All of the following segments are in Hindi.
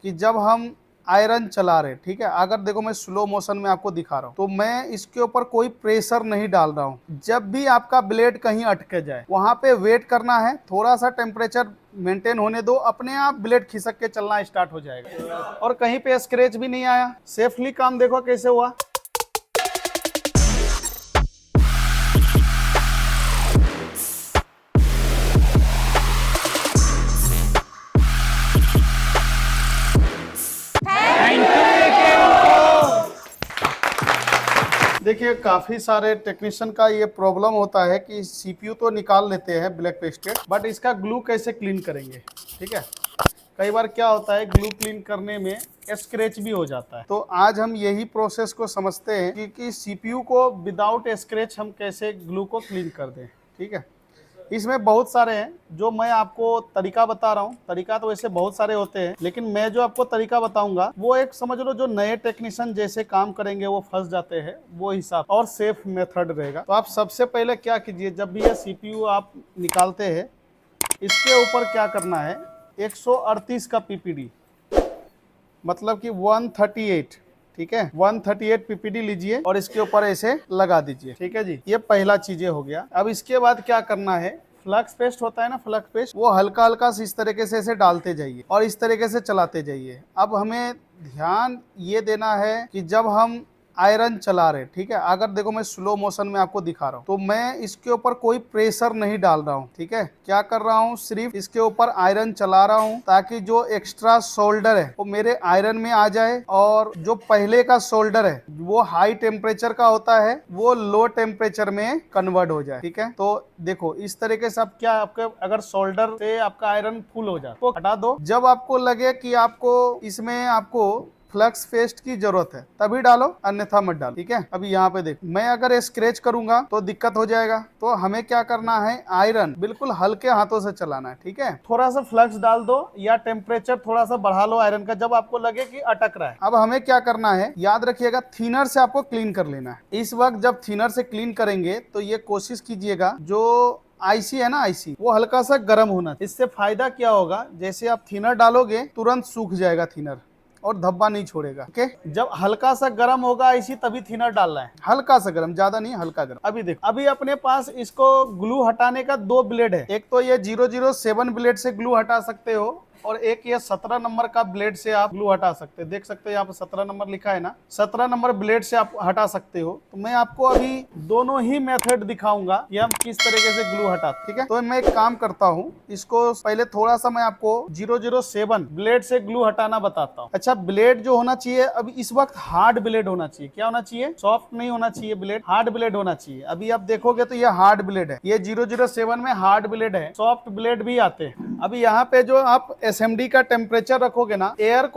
कि जब हम आयरन चला रहे, ठीक है, अगर देखो मैं स्लो मोशन में आपको दिखा रहा हूं तो मैं इसके ऊपर कोई प्रेशर नहीं डाल रहा हूं। जब भी आपका ब्लेड कहीं अटके जाए वहां पे वेट करना है, थोड़ा सा टेम्परेचर मेंटेन होने दो, अपने आप ब्लेड खिसक के चलना स्टार्ट हो जाएगा और कहीं पे स्क्रैच भी नहीं आया। सेफली काम देखो कैसे हुआ। देखिए काफी सारे टेक्नीशियन का ये प्रॉब्लम होता है कि सीपीयू तो निकाल लेते हैं ब्लैक पेस्टेड, बट इसका ग्लू कैसे क्लीन करेंगे। ठीक है, कई बार क्या होता है ग्लू क्लीन करने में स्क्रैच भी हो जाता है। तो आज हम यही प्रोसेस को समझते हैं कि सीपीयू को विदाउट स्क्रैच हम कैसे ग्लू को क्लीन कर दें। ठीक है, इसमें बहुत सारे हैं जो मैं आपको तरीका बता रहा हूँ। तरीका तो वैसे बहुत सारे होते हैं, लेकिन मैं जो आपको तरीका बताऊंगा वो एक समझ लो जो नए टेक्नीशियन जैसे काम करेंगे वो फंस जाते हैं वो हिसाब और सेफ मेथड रहेगा। तो आप सबसे पहले क्या कीजिए, जब भी ये सीपीयू आप निकालते हैं इसके ऊपर क्या करना है, 138 का पीपीडी मतलब कि 138, ठीक है, 138 पीपीडी लीजिए और इसके ऊपर ऐसे लगा दीजिए। ठीक है जी, ये पहला चीजें हो गया। अब इसके बाद क्या करना है, फ्लक्स पेस्ट होता है ना, फ्लक्स पेस्ट वो हल्का हल्का इस तरीके से ऐसे डालते जाइए और इस तरीके से चलाते जाइए। अब हमें ध्यान ये देना है कि जब हम आयरन चला रहे, ठीक है, अगर देखो मैं स्लो मोशन में आपको दिखा रहा हूं तो मैं इसके ऊपर कोई प्रेशर नहीं डाल रहा हूं। ठीक है, क्या कर रहा हूं, सिर्फ इसके ऊपर आयरन चला रहा हूं ताकि जो एक्स्ट्रा शोल्डर है वो मेरे आयरन में आ जाए और जो पहले का शोल्डर है वो हाई टेम्परेचर का होता है वो लो टेम्परेचर में कन्वर्ट हो जाए। ठीक है, तो देखो इस तरीके से आप क्या, आपके अगर शोल्डर से आपका आयरन फुल हो जाए तो हटा दो। जब आपको लगे कि आपको इसमें आपको फ्लक्स पेस्ट की जरूरत है तभी डालो, अन्यथा मत डालो। ठीक है, अभी यहाँ पे देखो मैं अगर स्क्रैच करूंगा तो दिक्कत हो जाएगा। तो हमें क्या करना है, आयरन बिल्कुल हल्के हाथों से चलाना है। ठीक है, थोड़ा सा फ्लक्स डाल दो या टेम्परेचर थोड़ा सा बढ़ा लो आयरन का जब आपको लगे कि अटक रहा है। अब हमें क्या करना है, याद रखिएगा थिनर से आपको क्लीन कर लेना है। इस वक्त जब थिनर से क्लीन करेंगे तो ये कोशिश कीजिएगा जो आईसी है ना, आईसी वो हल्का सा गर्म होना। इससे फायदा क्या होगा, जैसे आप थिनर डालोगे तुरंत सूख जाएगा थिनर और धब्बा नहीं छोड़ेगा। ओके, जब हल्का सा गर्म होगा इसी तभी थिनर डालना है, हल्का सा गर्म, ज्यादा नहीं, हल्का गर्म। अभी देखो, अभी अपने पास इसको ग्लू हटाने का 2 ब्लेड है। एक तो ये 007 ब्लेड से ग्लू हटा सकते हो और एक ये 17 नंबर का ब्लेड से आप ग्लू हटा सकते हैं। देख सकते हो यहाँ पे 17 नंबर लिखा है ना, 17 नंबर ब्लेड से आप हटा सकते हो। तो मैं आपको अभी दोनों ही मेथड दिखाऊंगा कि हम किस तरीके से ग्लू हटाते। ठीक है, तो मैं एक काम करता हूँ, इसको पहले थोड़ा सा मैं आपको 007 ब्लेड से ग्लू हटाना बताता हूँ। अच्छा, ब्लेड जो होना चाहिए अभी इस वक्त हार्ड ब्लेड होना चाहिए। क्या होना चाहिए, सॉफ्ट नहीं होना चाहिए ब्लेड, हार्ड ब्लेड होना चाहिए। अभी आप देखोगे तो ये हार्ड ब्लेड है, ये 007 में हार्ड ब्लेड है, सॉफ्ट ब्लेड भी आते हैं। अभी यहाँ पे जो आप एसएमडी का टेम्परेचर रखोगे ना, एयर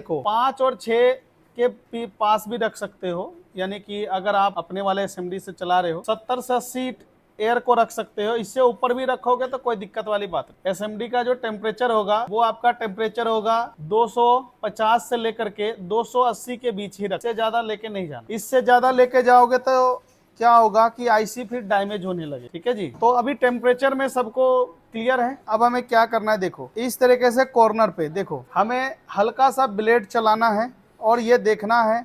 को 5 और 6 के पास भी रख सकते हो। यानी कि अगर आप अपने वाले एसएमडी से चला रहे हो 70 से 80 एयर को रख सकते हो। इससे ऊपर भी रखोगे तो कोई दिक्कत वाली बात है। एसएमडी का जो टेम्परेचर होगा वो आपका टेम्परेचर होगा 250 से लेकर के 280 के बीच ही रख, इससे ज्यादा लेके नहीं जाना। इससे ज्यादा लेके जाओगे तो क्या होगा कि आईसी फिर डैमेज होने लगे। ठीक है जी, तो अभी टेम्परेचर में सबको क्लियर है। अब हमें क्या करना है, देखो इस तरीके से कॉर्नर पे देखो हमें हल्का सा ब्लेड चलाना है और ये देखना है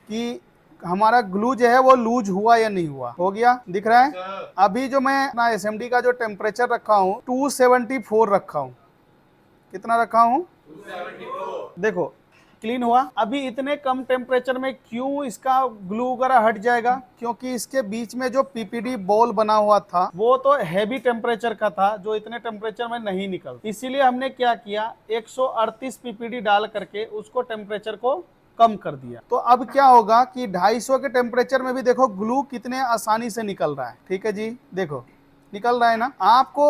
कि हमारा ग्लू जो है वो लूज हुआ या नहीं हुआ। हो गया, दिख रहा है। अभी जो मैं अपना एसएमडी का जो टेम्परेचर रखा हूँ 274 रखा हूँ। कितना रखा हूँ, 274। देखो क्लीन हुआ। अभी इतने कम टेम्परेचर में क्यों इसका ग्लू वगैरह हट जाएगा, क्योंकि इसके बीच में जो पीपीडी बॉल बना हुआ था वो तो हैवी टेम्परेचर का था जो इतने टेम्परेचर में नहीं निकल। इसीलिए हमने क्या किया, 138 पीपीडी डाल करके उसको टेम्परेचर को कम कर दिया। तो अब क्या होगा कि 250 के टेम्परेचर में भी देखो ग्लू कितने आसानी से निकल रहा है। ठीक है जी, देखो निकल रहा है ना। आपको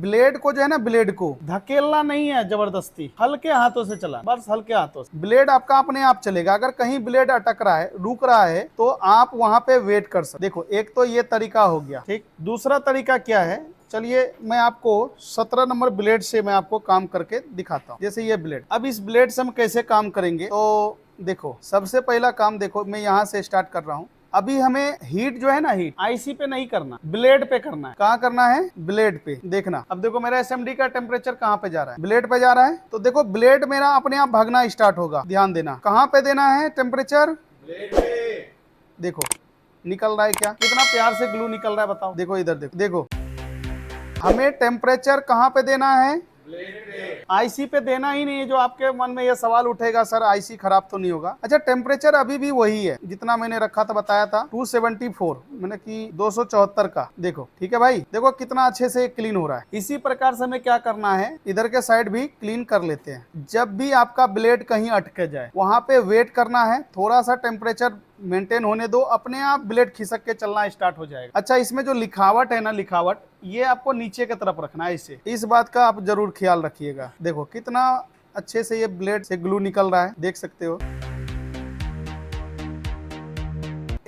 ब्लेड को जो है ना, ब्लेड को धकेलना नहीं है जबरदस्ती, हल्के हाथों से चला, बस हल्के हाथों से ब्लेड आपका अपने आप चलेगा। अगर कहीं ब्लेड अटक रहा है, रुक रहा है, तो आप वहां पे वेट कर सकते। देखो एक तो ये तरीका हो गया। ठीक, दूसरा तरीका क्या है, चलिए मैं आपको 17 नंबर ब्लेड से मैं आपको काम करके दिखाता हूँ। जैसे ये ब्लेड, अब इस ब्लेड से हम कैसे काम करेंगे, तो देखो सबसे पहला काम देखो मैं यहाँ से स्टार्ट कर रहा हूँ। अभी हमें हीट जो है ना, हीट आईसी पे नहीं करना, ब्लेड पे करना है। कहाँ करना है? ब्लेड पे। देखना अब देखो मेरा एसएमडी का टेम्परेचर कहाँ पे जा रहा है? ब्लेड पे जा रहा है। तो देखो ब्लेड मेरा अपने आप भागना स्टार्ट होगा। ध्यान देना, कहाँ पे देना है टेम्परेचर? ब्लेड पे। देखो निकल रहा है क्या? कितना प्यार से ग्लू निकल रहा है, बताओ। देखो इधर देखो, देखो हमें टेम्परेचर कहाँ पे देना है? आईसी पे देना ही नहीं है। जो आपके मन में ये सवाल उठेगा, सर आईसी खराब तो नहीं होगा? अच्छा, टेम्परेचर अभी भी वही है जितना मैंने रखा था, बताया था 274, मैंने कि 274 का। देखो ठीक है भाई, देखो कितना अच्छे से क्लीन हो रहा है। इसी प्रकार से हमें क्या करना है, इधर के साइड भी क्लीन कर लेते हैं। जब भी आपका ब्लेड कहीं अटके जाए, वहां पे वेट करना है, थोड़ा सा टेम्परेचर मेंटेन होने दो, अपने आप ब्लेड खिसक के चलना स्टार्ट हो जाएगा। अच्छा, इसमें जो लिखावट है ना, लिखावट ये आपको नीचे की तरफ रखना है। इसे, इस बात का आप जरूर ख्याल रखिएगा। देखो कितना अच्छे से ये ब्लेड से ग्लू निकल रहा है, देख सकते हो।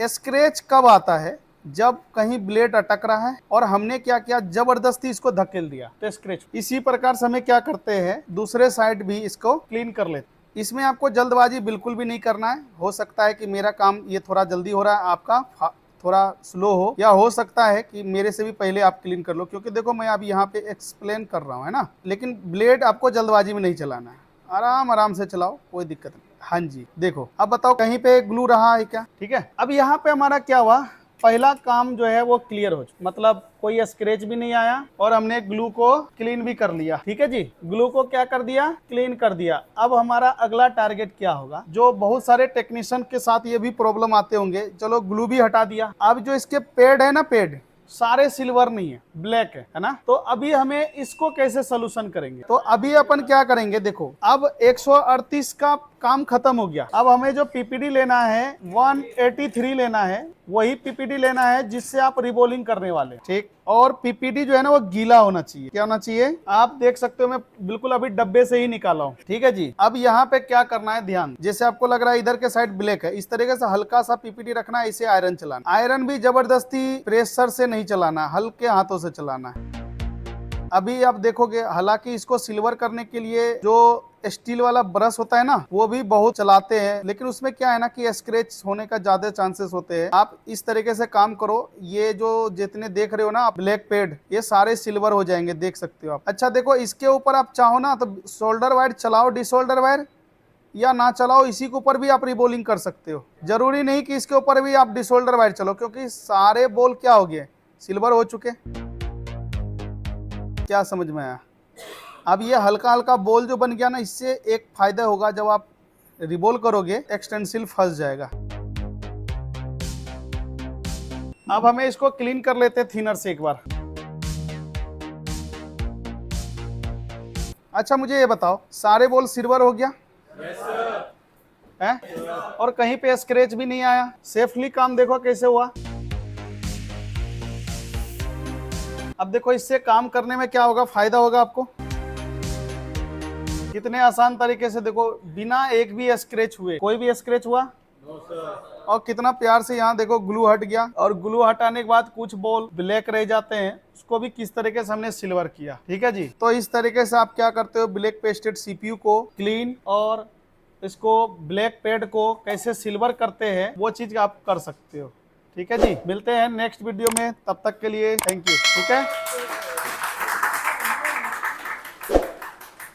स्क्रैच कब आता है? जब कहीं ब्लेड अटक रहा है और हमने क्या किया, जबरदस्ती इसको धकेल दिया तो स्क्रैच। इसी प्रकार से हमें क्या करते हैं, दूसरे साइड भी इसको क्लीन कर लेते। इसमें आपको जल्दबाजी बिल्कुल भी नहीं करना है। हो सकता है कि मेरा काम ये थोड़ा जल्दी हो रहा है, आपका थोड़ा स्लो हो, या हो सकता है कि मेरे से भी पहले आप क्लीन कर लो, क्योंकि देखो मैं अभी यहाँ पे एक्सप्लेन कर रहा हूँ, है ना। लेकिन ब्लेड आपको जल्दबाजी में नहीं चलाना है, आराम आराम से चलाओ, कोई दिक्कत नहीं। हाँ जी, देखो अब बताओ कहीं पे ग्लू रहा है क्या? ठीक है, अब यहाँ पे हमारा क्या हुआ, पहला काम जो है वो क्लियर हो चुका, मतलब कोई स्क्रैच भी नहीं आया और हमने ग्लू को क्लीन भी कर लिया। ठीक है जी, ग्लू को क्या कर दिया, क्लीन कर दिया। अब हमारा अगला टारगेट क्या होगा? जो बहुत सारे टेक्नीशियन के साथ ये भी प्रॉब्लम आते होंगे, चलो ग्लू भी हटा दिया। अब जो इसके पैड है ना, पैड सारे सिल्वर नहीं है, ब्लैक है ना। तो अभी हमें इसको कैसे सोल्यूशन करेंगे? तो अभी अपन क्या करेंगे, देखो अब 138 का काम खत्म हो गया। अब हमें जो पीपीडी लेना है 183 लेना है, वही पीपीडी लेना है जिससे आप रिबोलिंग करने वाले। ठीक, और पीपीडी जो है ना वो गीला होना चाहिए। क्या होना चाहिए? आप देख सकते हो मैं बिल्कुल अभी डब्बे से ही निकाला हूँ। ठीक है जी, अब यहाँ पे क्या करना है, ध्यान, जैसे आपको लग रहा है इधर के साइड ब्लैक है, इस तरीके से हल्का सा पीपीडी रखना है, इसे आयरन चलाना। आयरन भी जबरदस्ती प्रेशर से नहीं चलाना, हल्के हाथों से चलाना है। अभी आप देखोगे, हालांकि इसको सिल्वर करने के लिए जो स्टील वाला ब्रश होता है ना, वो भी बहुत चलाते हैं, लेकिन उसमें क्या है ना कि स्क्रैच होने का ज्यादा चांसेस होते हैं। आप इस तरीके से काम करो, ये जो जितने देख रहे हो ना ब्लैक पैड, ये सारे सिल्वर हो जाएंगे, देख सकते हो आप। अच्छा देखो, इसके ऊपर आप चाहो ना तो सोल्डर वायर चलाओ, डिसोल्डर वायर, या ना चलाओ, इसी के ऊपर भी आप रिबोलिंग कर सकते हो। जरूरी नहीं कि इसके ऊपर भी आप डिसोल्डर वायर चलो, क्योंकि सारे बोल क्या हो गए, सिल्वर हो चुके। क्या समझ में आया? अब ये हल्का हल्का बोल जो बन गया ना, इससे एक फायदा होगा, जब आप रिबोल करोगे एक्सटेंसिल फंस जाएगा। अब हमें इसको क्लीन कर लेते हैं थिनर से एक बार। अच्छा मुझे ये बताओ, सारे बोल सिल्वर हो गया? Yes sir. है? और कहीं पे स्क्रैच भी नहीं आया, सेफली काम देखो कैसे हुआ। अब देखो इससे काम करने में क्या होगा, फायदा होगा आपको। कितने आसान तरीके से, देखो बिना एक भी स्क्रैच हुए, कोई भी स्क्रैच हुआ? No sir. और कितना प्यार से यहाँ देखो ग्लू हट गया, और ग्लू हटाने के बाद कुछ बॉल ब्लैक रह जाते हैं, उसको भी किस तरीके से हमने सिल्वर किया। ठीक है जी, तो इस तरीके से आप क्या करते हो, ब्लैक पेस्टेड सीपीयू को क्लीन और इसको ब्लैक पैड को कैसे सिल्वर करते हैं, वो चीज आप कर सकते हो। ठीक है जी, मिलते हैं नेक्स्ट वीडियो में, तब तक के लिए थैंक यू। ठीक है।